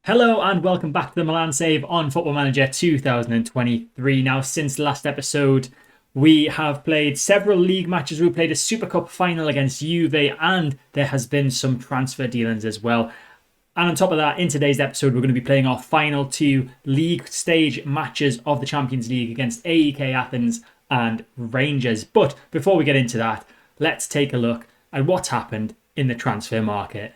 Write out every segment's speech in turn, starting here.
Hello and welcome back to the Milan save on Football Manager 2023. Now, since the last episode, we have played several league matches. We played a Super Cup final against Juve, and there has been some transfer dealings as well. And on top of that, in today's episode, we're going to be playing our final two league stage matches of the Champions League against AEK Athens and Rangers. But before we get into that, let's take a look at what's happened in the transfer market.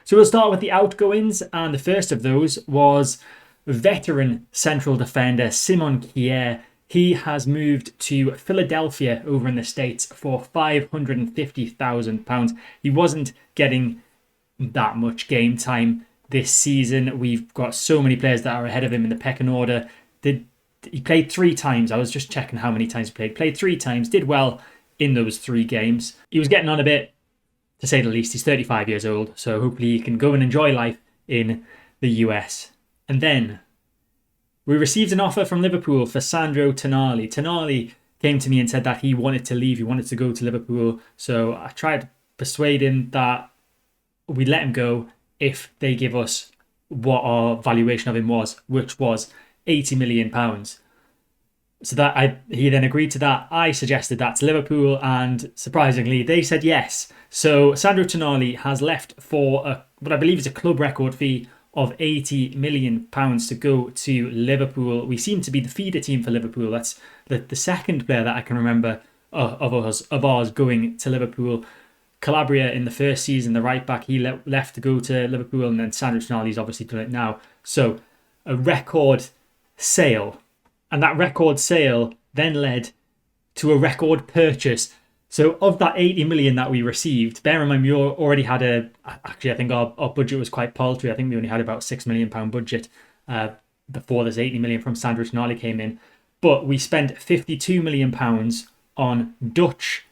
So we'll start with the outgoings, and the first of those was veteran central defender Simon Kjaer. He has moved to Philadelphia over in the States for £550,000. He wasn't getting that much game time this season. We've got so many players that are ahead of him in the pecking order. He played 3 times. I was just checking how many times he played. Played 3 times, did well in those 3 games. He was getting on a bit, to say the least. He's 35 years old, so hopefully he can go and enjoy life in the US. And then we received an offer from Liverpool for Sandro Tonali. Tonali came to me and said that he wanted to leave. He wanted to go to Liverpool. So I tried to persuade him that we let him go if they give us what our valuation of him was, which was £80 million. So he then agreed to that. I suggested that to Liverpool, and surprisingly, they said yes. So Sandro Tonali has left for what I believe is a club record fee of £80 million to go to Liverpool. We seem to be the feeder team for Liverpool. That's the second player that I can remember of ours going to Liverpool. Calabria in the first season, the right back, he left to go to Liverpool, and then Sandro Tonali's obviously done it now. So a record sale. And that record sale then led to a record purchase. So of that 80 million that we received, bear in mind we already had actually I think our budget was quite paltry. I think we only had about £6 million budget before this 80 million from Sandro Tonali came in. But we spent £52 million on Dutch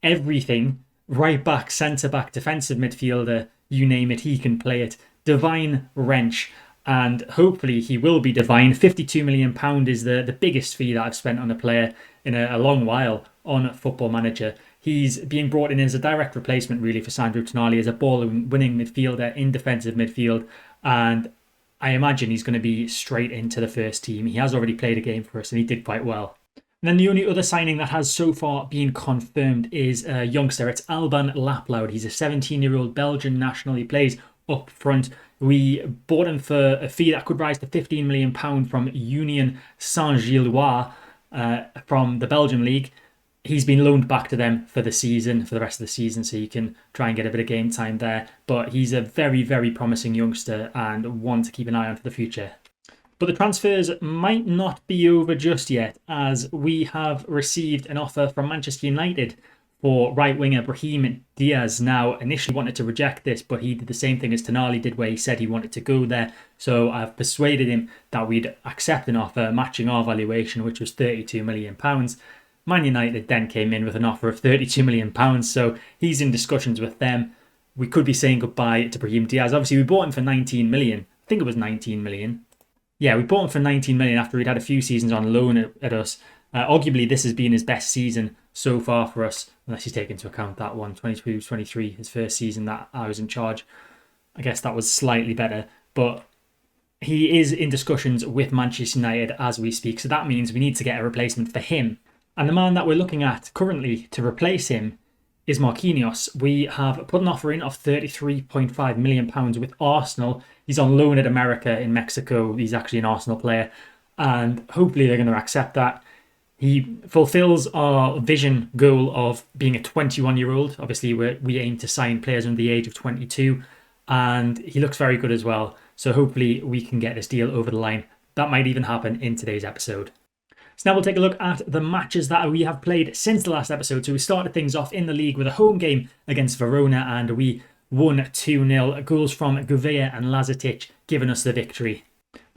everything, right back, centre back, defensive midfielder, you name it, he can play it. Divine Wrench. And hopefully he will be divine. £52 million is the biggest fee that I've spent on a player in a long while on Football Manager. He's being brought in as a direct replacement really for Sandro Tonali as a ball-winning midfielder in defensive midfield. And I imagine he's going to be straight into the first team. He has already played a game for us and he did quite well. And then the only other signing that has so far been confirmed is a youngster. It's Alban Laploud. He's a 17-year-old Belgian national. He plays up front. We bought him for a fee that could rise to £15 million from Union Saint-Gilloise from the Belgian league. He's been loaned back to them for the rest of the season, so you can try and get a bit of game time there. But he's a very, very promising youngster and one to keep an eye on for the future. But the transfers might not be over just yet, as we have received an offer from Manchester United for right winger Brahim Diaz. Now, initially wanted to reject this, but he did the same thing as Tonali did, where he said he wanted to go there. So I've persuaded him that we'd accept an offer matching our valuation, which was £32 million. Man United then came in with an offer of £32 million. So he's in discussions with them. We could be saying goodbye to Brahim Diaz. Obviously, we bought him for 19 million. I think it was 19 million. Yeah, we bought him for 19 million after he'd had a few seasons on loan at us. Arguably, this has been his best season so far for us, unless you take into account that one, 22-23, his first season that I was in charge. I guess that was slightly better, but he is in discussions with Manchester United as we speak, so that means we need to get a replacement for him. And the man that we're looking at currently to replace him is Marquinhos. We have put an offer in of £33.5 million with Arsenal. He's on loan at America in Mexico. He's actually an Arsenal player, and hopefully they're going to accept that. He fulfills our vision goal of being a 21-year-old. Obviously, we aim to sign players under the age of 22, and he looks very good as well. So hopefully we can get this deal over the line. That might even happen in today's episode. So now we'll take a look at the matches that we have played since the last episode. So we started things off in the league with a home game against Verona, and we won 2-0. Goals from Gouveia and Lazetic giving us the victory.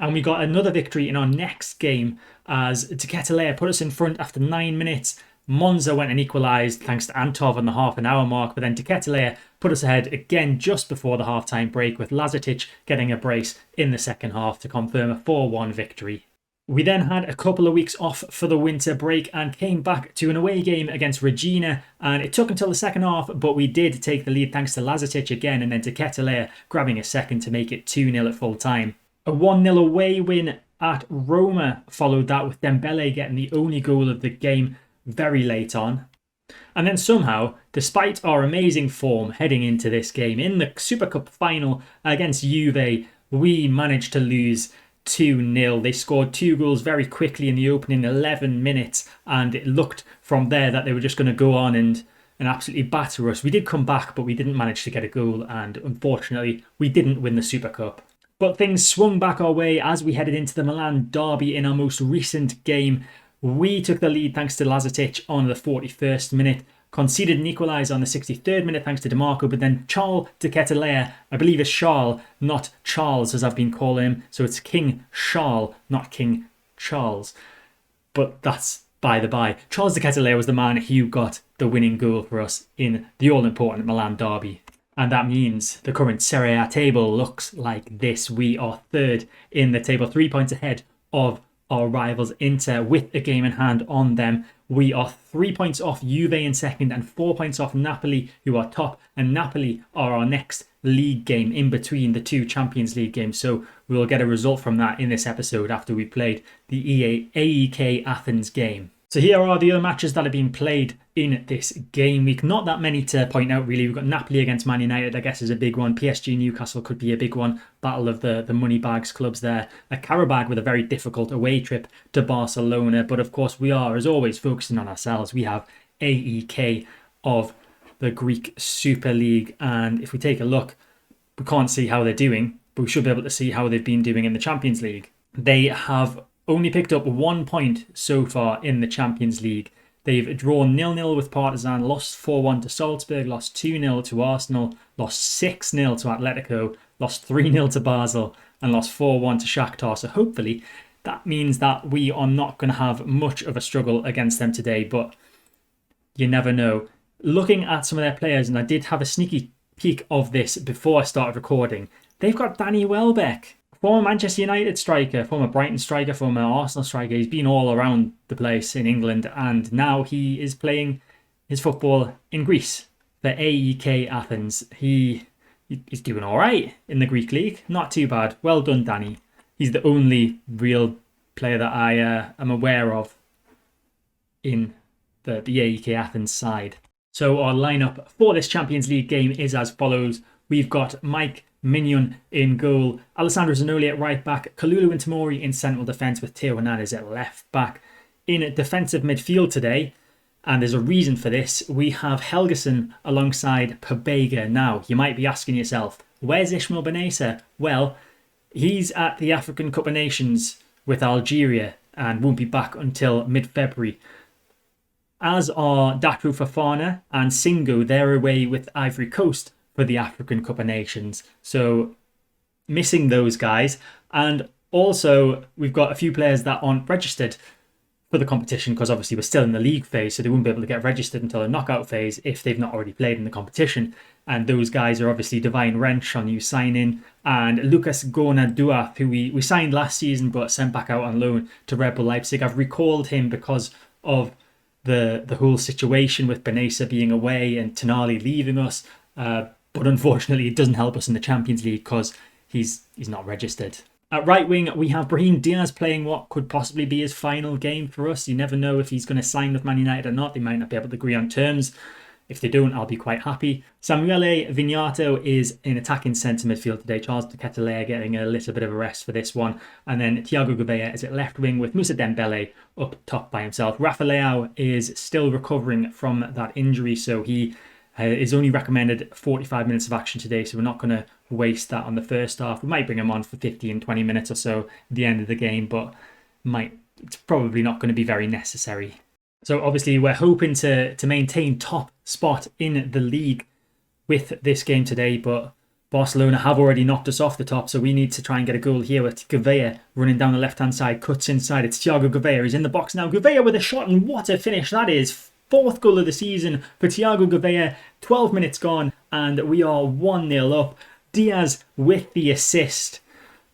And we got another victory in our next game as Teketelea put us in front after 9 minutes. Monza went and equalised thanks to Antov on the half-an-hour mark, but then Teketelea put us ahead again just before the half-time break, with Lazetic getting a brace in the second half to confirm a 4-1 victory. We then had a couple of weeks off for the winter break and came back to an away game against Regina, and it took until the second half, but we did take the lead thanks to Lazatic again and then to Ketelea grabbing a second to make it 2-0 at full time. A 1-0 away win at Roma followed that, with Dembele getting the only goal of the game very late on. And then somehow, despite our amazing form heading into this game in the Super Cup final against Juve, we managed to lose 2-0. They scored 2 goals very quickly in the opening 11 minutes, and it looked from there that they were just going to go on and absolutely batter us. We did come back, but we didn't manage to get a goal, and unfortunately, we didn't win the Super Cup. But things swung back our way as we headed into the Milan derby in our most recent game. We took the lead thanks to Lazatic on the 41st minute, conceded an equaliser on the 63rd minute thanks to DiMarco, but then Charles de Ketelea, I believe it's Charles, not Charles as I've been calling him, so it's King Charles, not King Charles. But that's by the by. Charles de Ketelea was the man who got the winning goal for us in the all-important Milan derby. And that means the current Serie A table looks like this. We are third in the table, 3 points ahead of our rivals Inter with a game in hand on them. We are 3 points off Juve in second and 4 points off Napoli, who are top. And Napoli are our next league game in between the 2 Champions League games. So we'll get a result from that in this episode after we played the AEK Athens game. So here are the other matches that have been played in this game week. Not that many to point out really. We've got Napoli against Man United, I guess is a big one. PSG Newcastle could be a big one. Battle of the money bags clubs there. A Karabag with a very difficult away trip to Barcelona. But of course we are, as always, focusing on ourselves. We have AEK of the Greek Super League. And if we take a look, we can't see how they're doing, but we should be able to see how they've been doing in the Champions League. They have only picked up 1 point so far in the Champions League. They've drawn 0-0 with Partizan, lost 4-1 to Salzburg, lost 2-0 to Arsenal, lost 6-0 to Atletico, lost 3-0 to Basel, and lost 4-1 to Shakhtar. So hopefully that means that we are not going to have much of a struggle against them today, but you never know. Looking at some of their players, and I did have a sneaky peek of this before I started recording, they've got Danny Welbeck. Former Manchester United striker, former Brighton striker, former Arsenal striker. He's been all around the place in England, and now he is playing his football in Greece for AEK Athens. He's doing all right in the Greek league. Not too bad. Well done, Danny. He's the only real player that I am aware of in the AEK Athens side. So our lineup for this Champions League game is as follows. We've got Mike Mignon in goal, Alessandro Zanoli at right back, Kalulu and Tamori in central defence with Theo Hernandez at left back. In defensive midfield today, and there's a reason for this, we have Helgason alongside Pabega. Now, you might be asking yourself, where's Ismail Benessa? Well, he's at the African Cup of Nations with Algeria and won't be back until mid-February. As are Datru Fafana and Singo, they're away with Ivory Coast for the African Cup of Nations. So missing those guys. And also we've got a few players that aren't registered for the competition because obviously we're still in the league phase, so they won't be able to get registered until the knockout phase if they've not already played in the competition. And those guys are obviously Divine Wrench on new signing and Lucas Gorna-Duaf, who we signed last season but sent back out on loan to Red Bull Leipzig. I've recalled him because of the whole situation with Benessa being away and Tonali leaving us. But unfortunately, it doesn't help us in the Champions League because he's not registered. At right wing, we have Brahim Diaz playing what could possibly be his final game for us. You never know if he's going to sign with Man United or not. They might not be able to agree on terms. If they don't, I'll be quite happy. Samuele Vignato is in attacking centre midfield today. Charles de Ketelea getting a little bit of a rest for this one. And then Thiago Gouveia is at left wing with Moussa Dembele up top by himself. Rafa Leao is still recovering from that injury, so he is only recommended 45 minutes of action today, so we're not going to waste that on the first half. We might bring him on for 15, 20 minutes or so at the end of the game, but it's probably not going to be very necessary. So obviously we're hoping to maintain top spot in the league with this game today, but Barcelona have already knocked us off the top, so we need to try and get a goal here with Gouveia running down the left-hand side, cuts inside. It's Thiago Gouveia. He's in the box now. Gouveia with a shot, and what a finish that is. 4th goal of the season for Thiago Gouveia. 12 minutes gone and we are 1-0 up. Diaz with the assist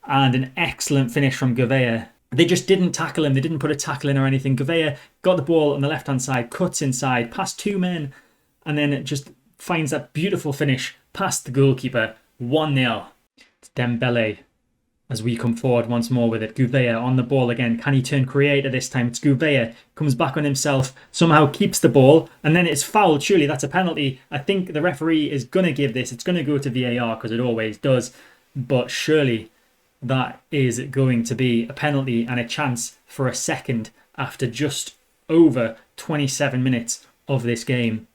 and an excellent finish from Gouveia. They just didn't tackle him. They didn't put a tackle in or anything. Gouveia got the ball on the left-hand side, cuts inside, past 2 men, and then it just finds that beautiful finish past the goalkeeper. 1-0. It's Dembele as we come forward once more with it. Gouveia on the ball again. Can he turn creator this time? It's Gouveia. Comes back on himself. Somehow keeps the ball. And then it's fouled. Surely that's a penalty. I think the referee is going to give this. It's going to go to VAR because it always does. But surely that is going to be a penalty and a chance for a second after just over 27 minutes of this game.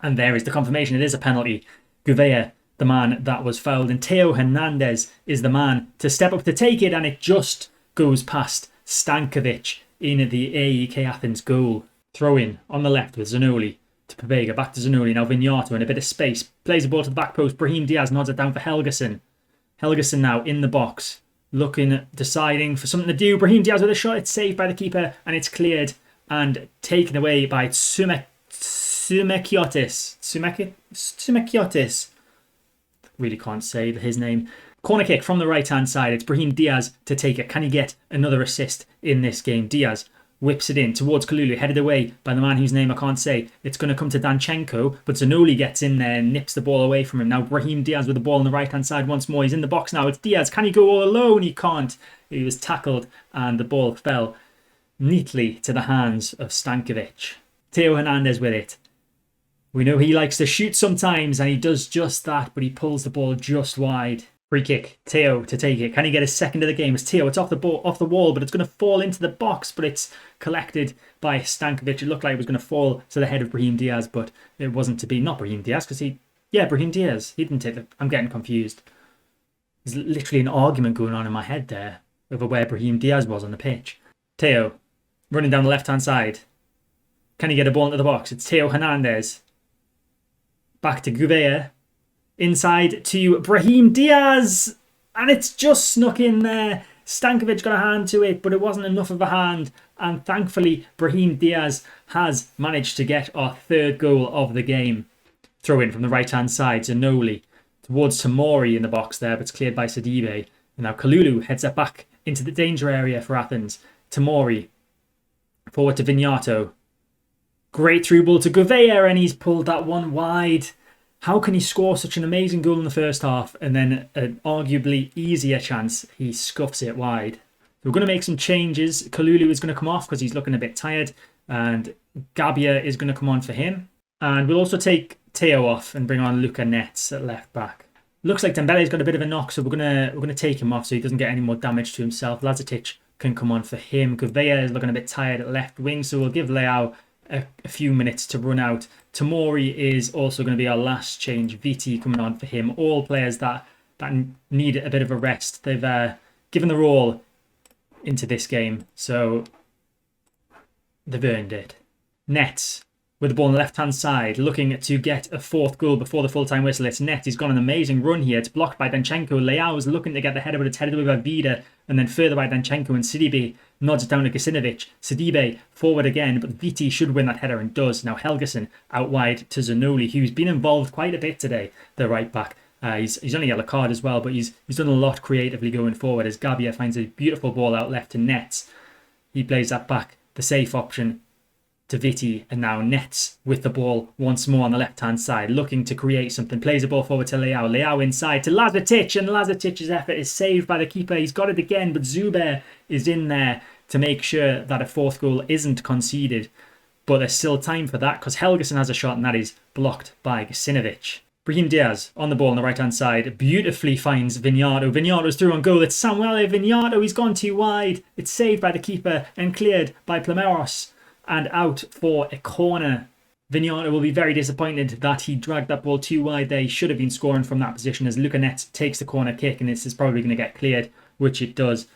And there is the confirmation. It is a penalty. Gouveia, the man that was fouled, and Theo Hernandez is the man to step up to take it, and it just goes past Stankovic in the AEK Athens goal. Throw in on the left with Zanoli to Pobega, back to Zanoli, now Vignato in a bit of space, plays the ball to the back post, Brahim Diaz nods it down for Helgason. Helgason now in the box, looking, deciding for something to do. Brahim Diaz with a shot, it's saved by the keeper, and it's cleared and taken away by Tsumekiotis. Really can't say his name. Corner kick from the right-hand side. It's Brahim Diaz to take it. Can he get another assist in this game? Diaz whips it in towards Kalulu, headed away by the man whose name I can't say. It's going to come to Danchenko, but Zanoli gets in there and nips the ball away from him. Now Brahim Diaz with the ball on the right-hand side once more. He's in the box now. It's Diaz. Can he go all alone? He can't. He was tackled and the ball fell neatly to the hands of Stankovic. Theo Hernandez with it. We know he likes to shoot sometimes, and he does just that, but he pulls the ball just wide. Free kick, Theo to take it. Can he get a second of the game? It's Theo. It's off the wall, but it's going to fall into the box, but it's collected by Stankovic. It looked like it was going to fall to the head of Brahim Diaz, but it wasn't to be. Not Brahim Diaz, because Brahim Diaz. He didn't take it. I'm getting confused. There's literally an argument going on in my head there over where Brahim Diaz was on the pitch. Theo running down the left-hand side. Can he get a ball into the box? It's Theo Hernandez. Back to Gouveia. Inside to Brahim Diaz. And it's just snuck in there. Stankovic got a hand to it, but it wasn't enough of a hand. And thankfully, Brahim Diaz has managed to get our third goal of the game. Throw in from the right-hand side. Zanoli towards Tamori in the box there, but it's cleared by Sidibe. And now Kalulu heads it back into the danger area for Athens. Tamori forward to Vignato. Great through ball to Gouveia, and he's pulled that one wide. How can he score such an amazing goal in the first half and then an arguably easier chance he scuffs it wide? We're going to make some changes. Kalulu is going to come off because he's looking a bit tired, and Gabia is going to come on for him. And we'll also take Theo off and bring on Luca Nets at left back. Looks like Dembele's got a bit of a knock, so we're gonna take him off so he doesn't get any more damage to himself. Lazetic can come on for him. Gouveia is looking a bit tired at left wing, so we'll give Leao a few minutes to run out. Tamori is also going to be our last change. Viti coming on for him. All players that need a bit of a rest. They've given their all into this game, so they've earned it. Nets with the ball on the left-hand side, looking to get a fourth goal before the full-time whistle. It's Net. He's got an amazing run here. It's blocked by Danchenko. Leao is looking to get the header, but it's headed away by Vida, and then further by Danchenko, and Sidibe nods it down to Gacinovic. Sidibe forward again, but Viti should win that header and does. Now Helgason out wide to Zanoli, who's been involved quite a bit today, the right back. He's only a yellow card as well, but he's done a lot creatively going forward as Gabia finds a beautiful ball out left to Nets. He plays that back, the safe option, to Viti, and now Nets with the ball once more on the left-hand side, looking to create something. Plays the ball forward to Leao. Leao inside to Lazetic, and Lazetic's effort is saved by the keeper. He's got it again, but Zuber is in there to make sure that a fourth goal isn't conceded. But there's still time for that because Helgason has a shot, and that is blocked by Gacinovic. Brahim Diaz on the ball on the right-hand side beautifully finds Vignato. Vignato's through on goal. It's Samuele Vignato. He's gone too wide. It's saved by the keeper and cleared by Plameros. And out for a corner. Vignato will be very disappointed that he dragged that ball too wide there. He should have been scoring from that position as Luca Nets takes the corner kick, and this is probably going to get cleared, which it does.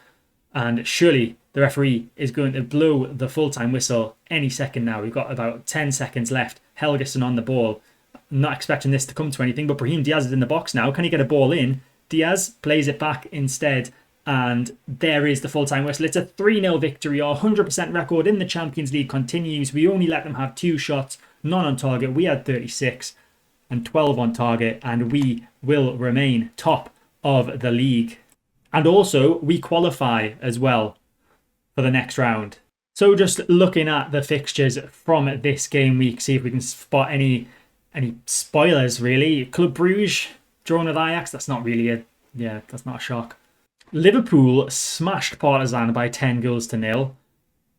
And surely the referee is going to blow the full-time whistle any second now. We've got about 10 seconds left. Helgason on the ball. I'm not expecting this to come to anything, but Brahim Diaz is in the box now. Can he get a ball in? Diaz plays it back instead. And there is the full-time whistle. It's a 3-0 victory. Our 100% record in the Champions League continues. We only let them have 2 shots, none on target. We had 36 and 12 on target, and we will remain top of the league. And also, we qualify as well for the next round. So just looking at the fixtures from this game week, see if we can spot any spoilers, really. Club Brugge drawing with Ajax, that's not a shock. Liverpool smashed Partizan by 10-0.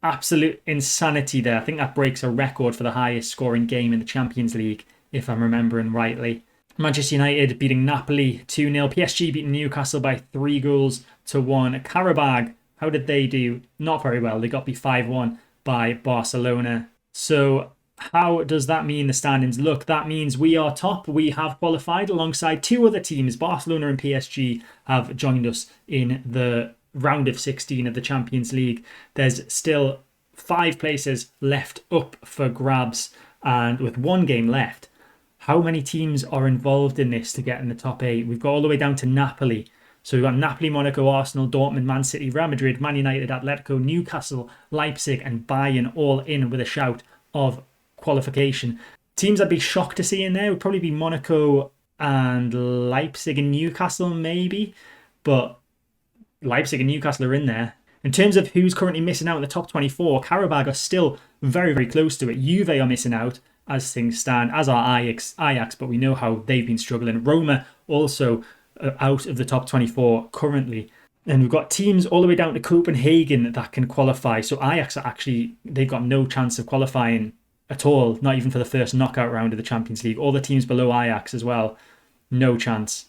Absolute insanity there. I think that breaks a record for the highest scoring game in the Champions League, if I'm remembering rightly. Manchester United beating Napoli 2-0. PSG beating Newcastle by 3-1. Karabag, how did they do? Not very well. They got beat 5-1 by Barcelona. So how does that mean the standings look? That means we are top. We have qualified alongside two other teams. Barcelona and PSG have joined us in the round of 16 of the Champions League. There's still 5 places left up for grabs, and with one game left, how many teams are involved in this to get in the top 8? We've got all the way down to Napoli. So we've got Napoli, Monaco, Arsenal, Dortmund, Man City, Real Madrid, Man United, Atletico, Newcastle, Leipzig and Bayern all in with a shout of qualification. Teams I'd be shocked to see in there would probably be Monaco and Leipzig and Newcastle maybe. But Leipzig and Newcastle are in there. In terms of who's currently missing out in the top 24, Karabag are still very, very close to it. Juve are missing out as things stand, as are Ajax, but we know how they've been struggling. Roma also out of the top 24 currently. And we've got teams all the way down to Copenhagen that can qualify. So Ajax are they've got no chance of qualifying at all, not even for the first knockout round of the Champions League. All the teams below Ajax as well, no chance.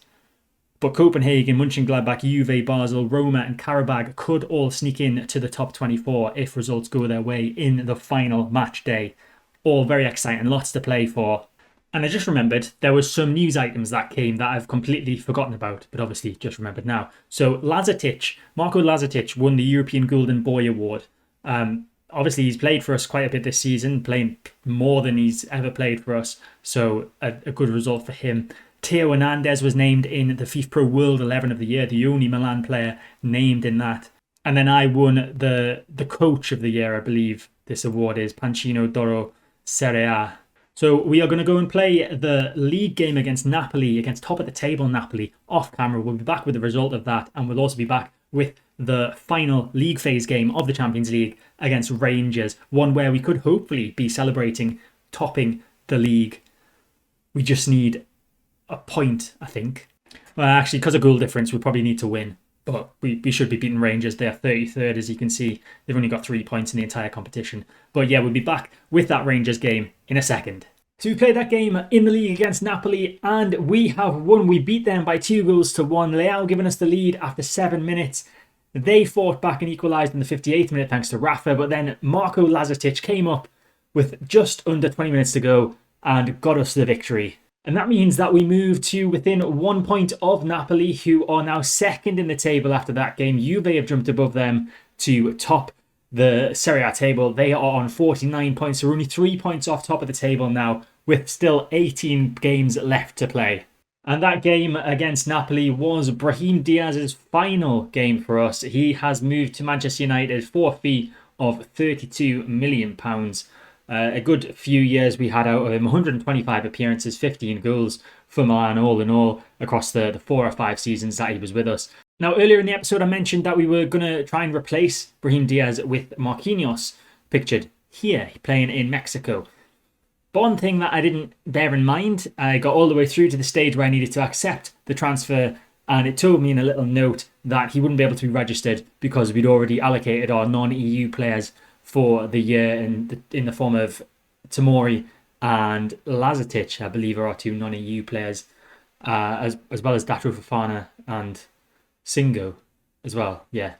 But Copenhagen, Mönchengladbach, Juve, Basel, Roma and Karabag could all sneak in to the top 24 if results go their way in the final match day. All very exciting, lots to play for. And I just remembered there was some news items that came that I've completely forgotten about, but obviously just remembered now. So Marko Lazetic won the European Golden Boy Award. Obviously he's played for us quite a bit this season, playing more than he's ever played for us. So a good result for him. Theo Hernandez was named in the FIFA Pro World 11 of the year, the only Milan player named in that. And then I won the Coach of the Year, I believe this award is, Pancino d'Oro Serie A. So we are going to go and play the league game against Napoli, against top of the table Napoli, off camera. We'll be back with the result of that, and we'll also be back with the final league phase game of the Champions League against Rangers, one where we could hopefully be celebrating topping the league. We just need a point, I think. Well, actually, because of goal difference, we probably need to win. But we should be beating Rangers. They're 33rd, as you can see. They've only got 3 points in the entire competition. But yeah, we'll be back with that Rangers game in a second. So we played that game in the league against Napoli, and we have won. We beat them by 2-1. Leao giving us the lead after 7 minutes. They fought back and equalised in the 58th minute thanks to Rafa. But then Marko Lazetic came up with just under 20 minutes to go and got us the victory. And that means that we move to within 1 point of Napoli, who are now second in the table after that game. Juve have jumped above them to top the Serie A table. They are on 49 points, so we're only 3 points off top of the table now, with still 18 games left to play. And that game against Napoli was Brahim Diaz's final game for us. He has moved to Manchester United for a fee of £32 million. A good few years we had out of him, 125 appearances, 15 goals for Milan all in all across the 4 or 5 seasons that he was with us. Now, earlier in the episode, I mentioned that we were going to try and replace Brahim Diaz with Marquinhos, pictured here, playing in Mexico. But one thing that I didn't bear in mind, I got all the way through to the stage where I needed to accept the transfer, and it told me in a little note that he wouldn't be able to be registered because we'd already allocated our non-EU players for the year in the form of Tomori and Lazetic, I believe, are our 2 non-EU players, as well as Datro Fofana and Singo as well. Yeah.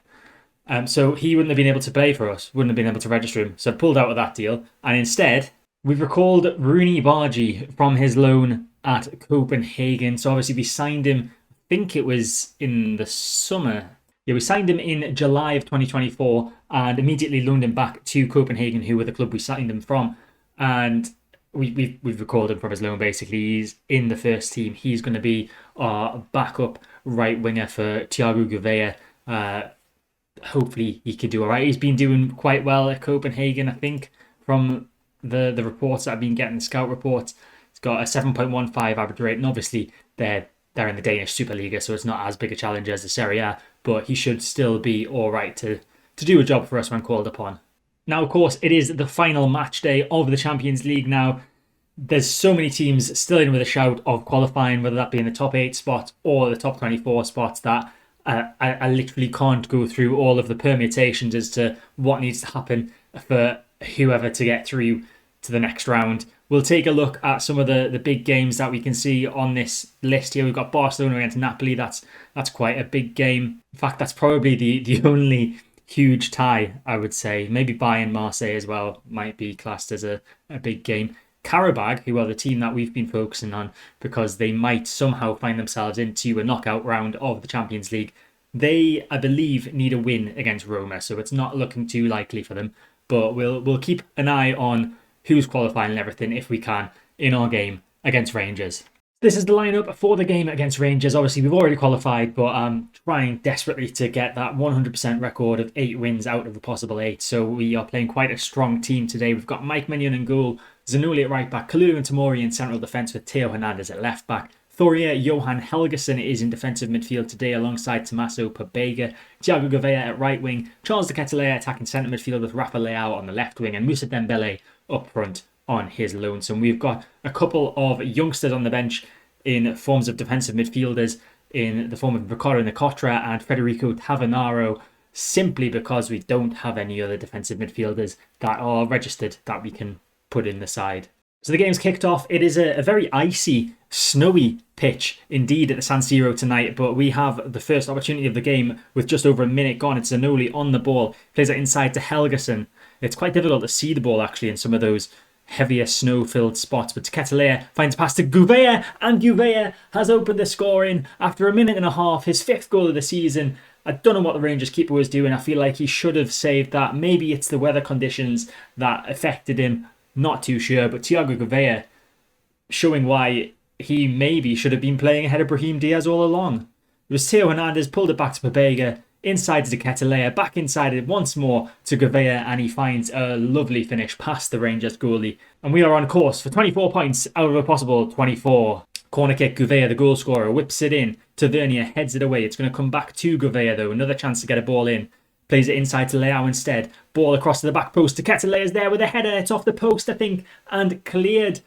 So he wouldn't have been able to play for us, wouldn't have been able to register him. So I pulled out of that deal, and instead we've recalled Rooney Bargi from his loan at Copenhagen. So obviously we signed him, I think it was in the summer. Yeah, we signed him in July of 2024 and immediately loaned him back to Copenhagen, who were the club we signed him from. And we've recalled him from his loan, basically. He's in the first team. He's going to be our backup right winger for Thiago Gouveia. Hopefully he could do all right. He's been doing quite well at Copenhagen, I think, from the reports that I've been getting, the scout reports. He's got a 7.15 average rate, and obviously they're they're in the Danish Superliga, so it's not as big a challenge as the Serie A, but he should still be all right to do a job for us when called upon. Now, of course, it is the final match day of the Champions League now. There's so many teams still in with a shout of qualifying, whether that be in the top 8 spots or the top 24 spots, that I literally can't go through all of the permutations as to what needs to happen for whoever to get through to the next round. We'll take a look at some of the big games that we can see on this list here. We've got Barcelona against Napoli. That's quite a big game. In fact, that's probably the only huge tie, I would say. Maybe Bayern Marseille as well might be classed as a big game. Karabag, who are the team that we've been focusing on because they might somehow find themselves into a knockout round of the Champions League. They, I believe, need a win against Roma, so it's not looking too likely for them. But we'll keep an eye on who's qualifying and everything if we can in our game against Rangers. This is the lineup for the game against Rangers. Obviously, we've already qualified, but I'm trying desperately to get that 100% record of 8 wins out of the possible 8. So we are playing quite a strong team today. We've got Mike Mignon in goal, Zanoli at right back, Kalulu and Tomori in central defence with Theo Hernandez at left back. Thoria Johan Helgeson is in defensive midfield today alongside Tommaso Pobega, Thiago Gouveia at right wing, Charles de Ketelaere attacking centre midfield with Rafa Leao on the left wing and Moussa Dembele up front on his lonesome. We've got a couple of youngsters on the bench in forms of defensive midfielders in the form of Ricardo Nicotra and Federico Tavanaro, simply because we don't have any other defensive midfielders that are registered that we can put in the side. So the game's kicked off. It is a very icy, snowy pitch indeed at the San Siro tonight, but we have the first opportunity of the game with just over a minute gone. It's Zanoli on the ball, plays it inside to Helgeson. It's quite difficult to see the ball actually in some of those heavier snow-filled spots, but Ketelaere finds a pass to Gouveia, and Gouveia has opened the scoring after a minute and a half, his 5th goal of the season. I don't know what the Rangers keeper was doing. I feel like he should have saved that. Maybe it's the weather conditions that affected him. Not too sure, but Thiago Gouveia showing why he maybe should have been playing ahead of Brahim Diaz all along. It was Theo Hernandez, pulled it back to Pobega, inside to Ketelaere, back inside it once more to Gouveia, and he finds a lovely finish past the Rangers goalie. And we are on course for 24 points out of a possible 24. Corner kick, Gouveia, the goal scorer, whips it in. Tavernier heads it away. It's going to come back to Gouveia though. Another chance to get a ball in. Plays it inside to Leao instead. Ball across to the back post to Ketelaere's there with a header. It's off the post, I think, and cleared.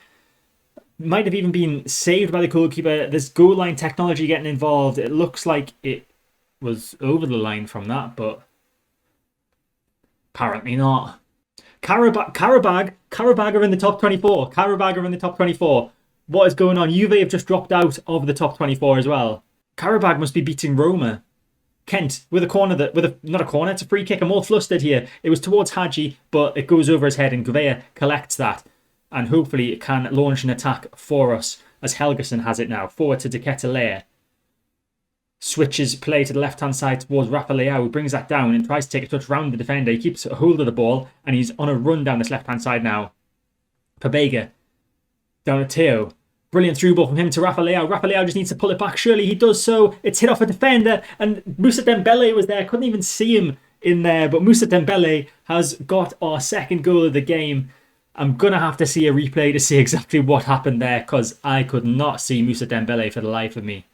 Might have even been saved by the goalkeeper. There's goal line technology getting involved. It looks like it was over the line from that, but apparently not. Karabag are in the top 24. Karabag are in the top 24. What is going on? Juve have just dropped out of the top 24 as well. Karabag must be beating Roma. Kent with a corner not a corner, it's a free kick. I'm all flustered here. It was towards Hadji, but it goes over his head and Gouveia collects that. And hopefully it can launch an attack for us as Helgeson has it now. Forward to De Ketelaere. Switches play to the left-hand side towards Rafa Leao, who brings that down and tries to take a touch round the defender. He keeps a hold of the ball and he's on a run down this left-hand side now. Pobega down to Theo. Brilliant through ball from him to Rafa Leao. Rafa Leao just needs to pull it back. Surely he does so. It's hit off a defender and Moussa Dembele was there. Couldn't even see him in there, but Moussa Dembele has got our 2nd goal of the game. I'm going to have to see a replay to see exactly what happened there because I could not see Moussa Dembele for the life of me.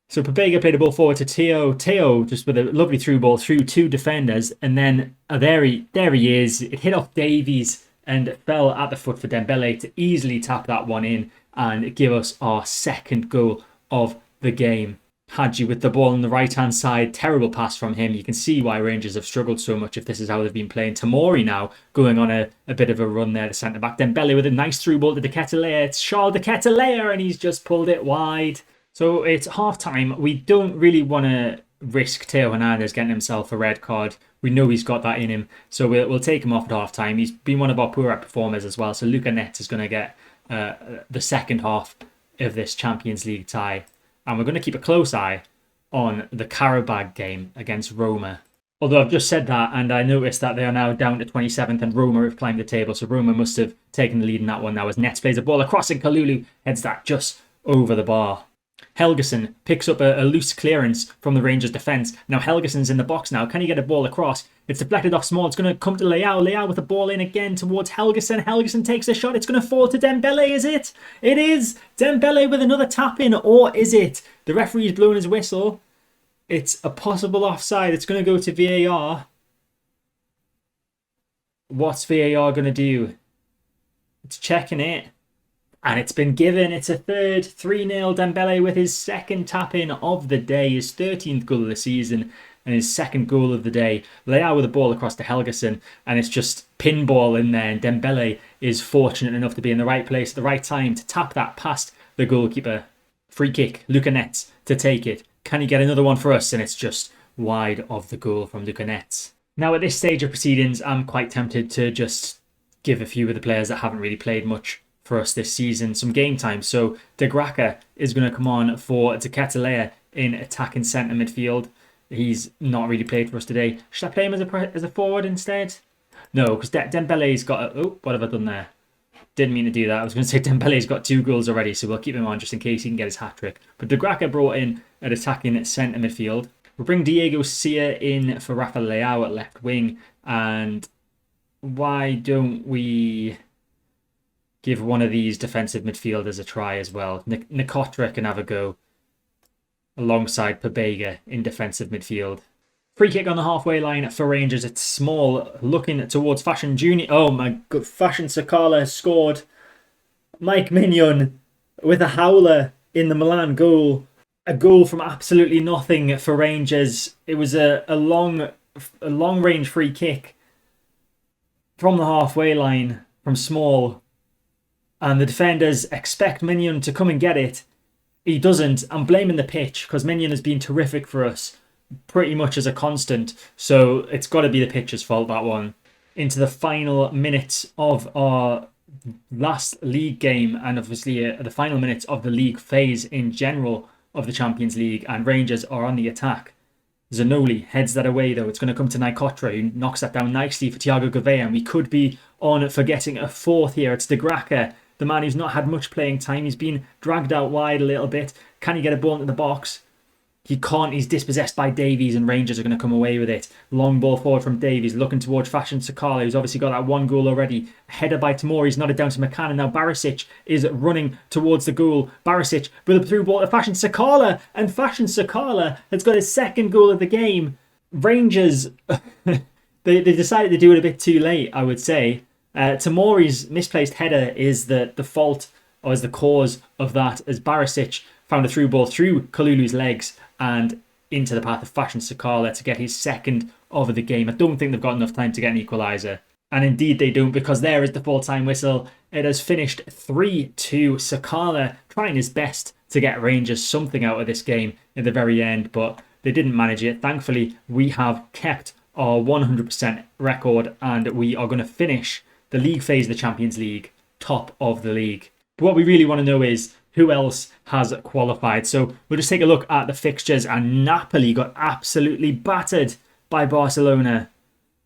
So Pobega played the ball forward to Theo. Theo just with a lovely through ball through 2 defenders, and then there he is. It hit off Davies and fell at the foot for Dembele to easily tap that one in and give us our 2nd goal of the game. Hadji with the ball on the right-hand side. Terrible pass from him. You can see why Rangers have struggled so much if this is how they've been playing. Tomori now going on a bit of a run there, the centre-back. Dembele with a nice through ball to De Ketelaere. It's Charles De Ketelaere and he's just pulled it wide. So it's half-time. We don't really want to risk Theo Hernandez getting himself a red card. We know he's got that in him. So we'll take him off at half-time. He's been one of our poorer performers as well. So Luca Netz is going to get the second half of this Champions League tie. And we're going to keep a close eye on the Karabag game against Roma. Although I've just said that and I noticed that they are now down to 27th and Roma have climbed the table. So Roma must have taken the lead in that one now as Netz plays a ball across and Kalulu heads that just over the bar. Helguson picks up a loose clearance from the Rangers defence. Now Helguson's in the box now. Can he get a ball across? It's deflected off Small. It's going to come to Leao. Leao with the ball in again towards Helguson. Helguson takes a shot. It's going to fall to Dembele, is it? It is! Dembele with another tap in, or is it? The referee's blowing his whistle. It's a possible offside. It's going to go to VAR. What's VAR going to do? It's checking it. And it's been given. It's a third. 3-0. Dembele with his second tap-in of the day. His 13th goal of the season. And his second goal of the day. Leao with the ball across to Helguson. And it's just pinball in there. And Dembele is fortunate enough to be in the right place at the right time to tap that past the goalkeeper. Free kick. Luca Netz to take it. Can he get another one for us? And it's just wide of the goal from Luca Netz. Now at this stage of proceedings, I'm quite tempted to just give a few of the players that haven't really played much for us this season some game time. So De Graca is going to come on for Teketelea in attacking centre midfield. He's not really played for us today. Should I play him as a forward instead? No, because Dembele's got what have I done there? Didn't mean to do that. I was going to say Dembele's got 2 goals already, so we'll keep him on just in case he can get his hat-trick. But De Graca brought in at attacking centre midfield. We'll bring Diego Sia in for Rafa Leao at left wing. And why don't we give one of these defensive midfielders a try as well? Nikotra can have a go alongside Pobega in defensive midfield. Free kick on the halfway line for Rangers. It's Small looking towards Fashion Junior. Oh my god, Fashion Sakala has scored. Mike Mignon with a howler in the Milan goal. A goal from absolutely nothing for Rangers. It was a long range free kick from the halfway line from Small. And the defenders expect Mignon to come and get it. He doesn't. I'm blaming the pitch because Mignon has been terrific for us pretty much as a constant. So it's got to be the pitch's fault, that one. Into the final minutes of our last league game and obviously the final minutes of the league phase in general of the Champions League, and Rangers are on the attack. Zanoli heads that away though. It's going to come to Nikotra, who knocks that down nicely for Thiago Gouveia, and we could be on for getting a fourth here. It's De Graca, the man who's not had much playing time. He's been dragged out wide a little bit. Can he get a ball into the box? He can't. He's dispossessed by Davies, and Rangers are going to come away with it. Long ball forward from Davies, looking towards Fashion Sakala, who's obviously got that 1 goal already. Header by Tamori, he's nodded down to McCann, and now Barisic is running towards the goal. Barisic with a through ball to Fashion Sakala, and Fashion Sakala has got his second goal of the game. Rangers, they decided to do it a bit too late, I would say. Tamori's misplaced header is the fault, or is the cause of that, as Barisic found a through ball through Kalulu's legs and into the path of Fashion Sakala to get his second of the game. I don't think they've got enough time to get an equaliser. And indeed they don't, because there is the full-time whistle. It has finished 3-2. Sakala trying his best to get Rangers something out of this game in the very end, but they didn't manage it. Thankfully, we have kept our 100% record, and we are going to finish the league phase of the Champions League top of the league. But what we really want to know is who else has qualified. So we'll just take a look at the fixtures, and Napoli got absolutely battered by Barcelona.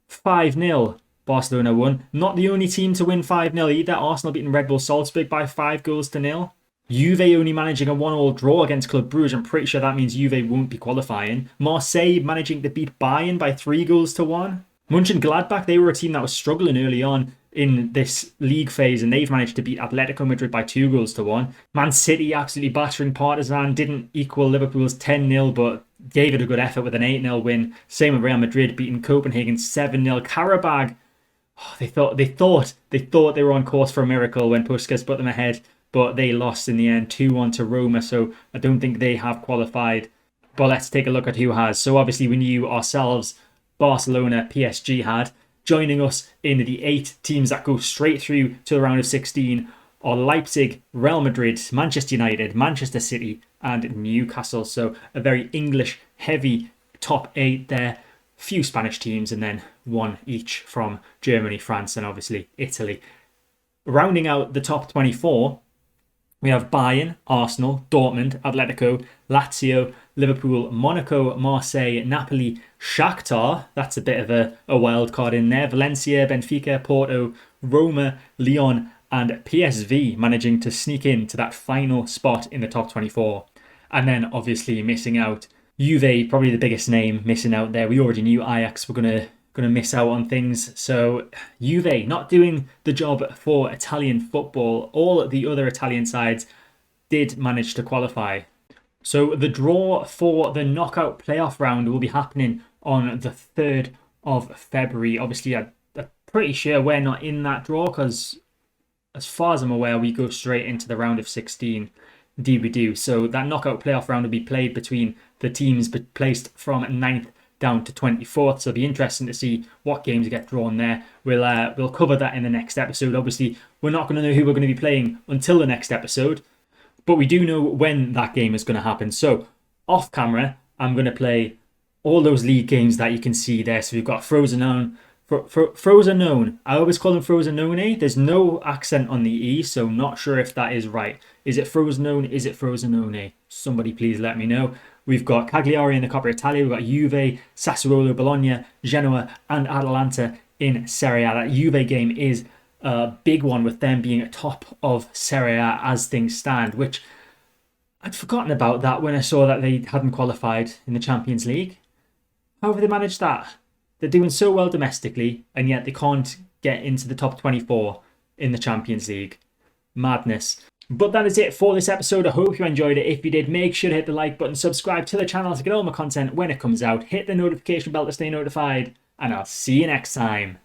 5-0. Barcelona won. Not the only team to win 5-0 either. Arsenal beating Red Bull Salzburg by 5-0. Juve only managing a 1-1 draw against Club Brugge. I'm pretty sure that means Juve won't be qualifying. Marseille managing to beat Bayern by 3-1. Mönchengladbach, they were a team that was struggling early on in this league phase, and they've managed to beat Atletico Madrid by 2-1. Man City absolutely battering Partizan, didn't equal Liverpool's 10-0, but gave it a good effort with an 8-0 win. Same with Real Madrid beating Copenhagen 7-0. Karabag, they thought they were on course for a miracle when Puskas put them ahead, but they lost in the end 2-1 to Roma, so I don't think they have qualified. But let's take a look at who has. So obviously we knew ourselves, Barcelona, PSG had. Joining us in the 8 teams that go straight through to the round of 16 are Leipzig, Real Madrid, Manchester United, Manchester City and Newcastle. So a very English-heavy top 8 there. Few Spanish teams and then 1 each from Germany, France and obviously Italy. Rounding out the top 24, we have Bayern, Arsenal, Dortmund, Atletico, Lazio, Liverpool, Monaco, Marseille, Napoli, Shakhtar. That's a bit of a wild card in there. Valencia, Benfica, Porto, Roma, Lyon and PSV managing to sneak into that final spot in the top 24. And then obviously missing out, Juve, probably the biggest name missing out there. We already knew Ajax were going to miss out on things. So Juve not doing the job for Italian football. All the other Italian sides did manage to qualify. So the draw for the knockout playoff round will be happening on the 3rd of February. Obviously, I'm pretty sure we're not in that draw because as far as I'm aware, we go straight into the round of 16. Indeed we do. So that knockout playoff round will be played between the teams placed from 9th down to 24th. So it'll be interesting to see what games get drawn there. We'll cover that in the next episode. Obviously, we're not going to know who we're going to be playing until the next episode, but we do know when that game is going to happen. So off camera, I'm going to play all those league games that you can see there. So we've got Frosinone. Frosinone. I always call them Frosinone. There's no accent on the E, so not sure if that is right. Is it Frosinone? Is it Frosinone? Somebody please let me know. We've got Cagliari in the Coppa Italia. We've got Juve, Sassuolo, Bologna, Genoa, and Atalanta in Serie A. That Juve game is a big one with them being at top of Serie A as things stand, which I'd forgotten about that when I saw that they hadn't qualified in the Champions League. How have they managed that? They're doing so well domestically, and yet they can't get into the top 24 in the Champions League. Madness. But that is it for this episode. I hope you enjoyed it. If you did, make sure to hit the like button, subscribe to the channel to get all my content when it comes out, hit the notification bell to stay notified, and I'll see you next time.